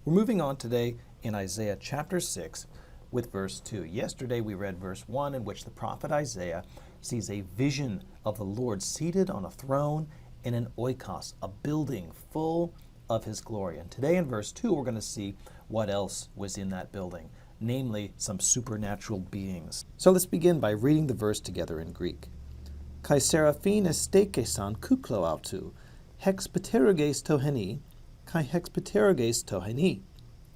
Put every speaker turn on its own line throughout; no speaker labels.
We're moving on today in Isaiah chapter 6 with verse 2. Yesterday we read verse 1 in which the prophet Isaiah sees a vision of the Lord seated on a throne in an oikos, a building full of his glory. And today in verse 2 we're going to see what else was in that building, namely some supernatural beings. So let's begin by reading the verse together in Greek. Kai seraphin estekesan kuklo autu, hex pteroges toheni, kai hex pteroges toheni,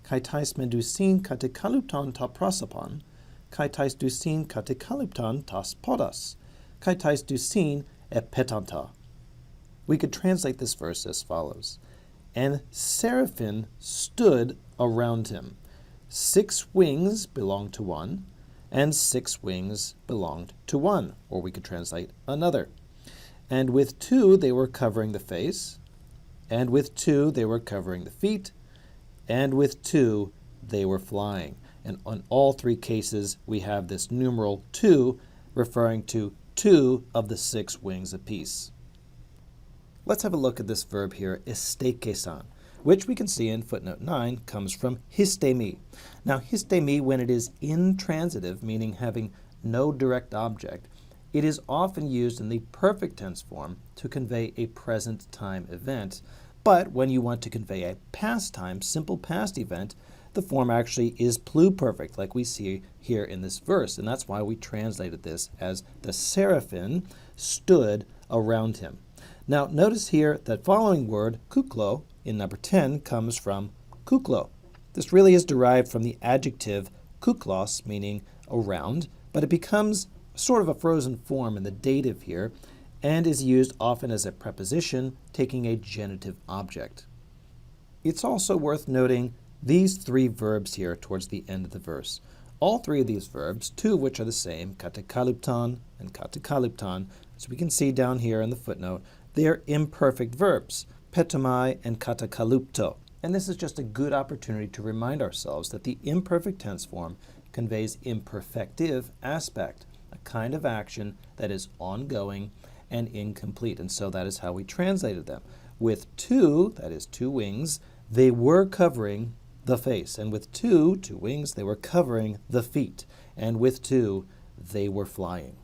kai tais medusin katekalypton ta prosopon, kai tais dusin katekalypton tas podas, kai tais dusin epetanta. We could translate this verse as follows. And seraphim stood around him. 6 wings belonged to one, and 6 wings belonged to one, or we could translate another. And with 2 they were covering the face, and with 2 they were covering the feet, and with 2 they were flying. And on all 3 cases we have this numeral 2 referring to 2 of the 6 wings apiece. Let's have a look at this verb here, estekesan, which we can see in footnote 9 comes from histemi. Now histemi, when it is intransitive, meaning having no direct object, it is often used in the perfect tense form to convey a present time event. But when you want to convey a past time, simple past event, the form actually is pluperfect, like we see here in this verse. And that's why we translated this as the seraphim stood around him. Now notice here that following word, kuklo, in number 10 comes from kuklo. This really is derived from the adjective kuklos, meaning around, but it becomes sort of a frozen form in the dative here and is used often as a preposition taking a genitive object. It's also worth noting these 3 verbs here towards the end of the verse. All 3 of these verbs, 2 of which are the same, katekalypton and katekalypton, as we can see down here in the footnote, they are imperfect verbs, petomai and katekalypto. And this is just a good opportunity to remind ourselves that the imperfect tense form conveys imperfective aspect, a kind of action that is ongoing and incomplete. And so that is how we translated them. With 2, that is 2 wings, they were covering the face. And with 2 wings, they were covering the feet. And with 2, they were flying.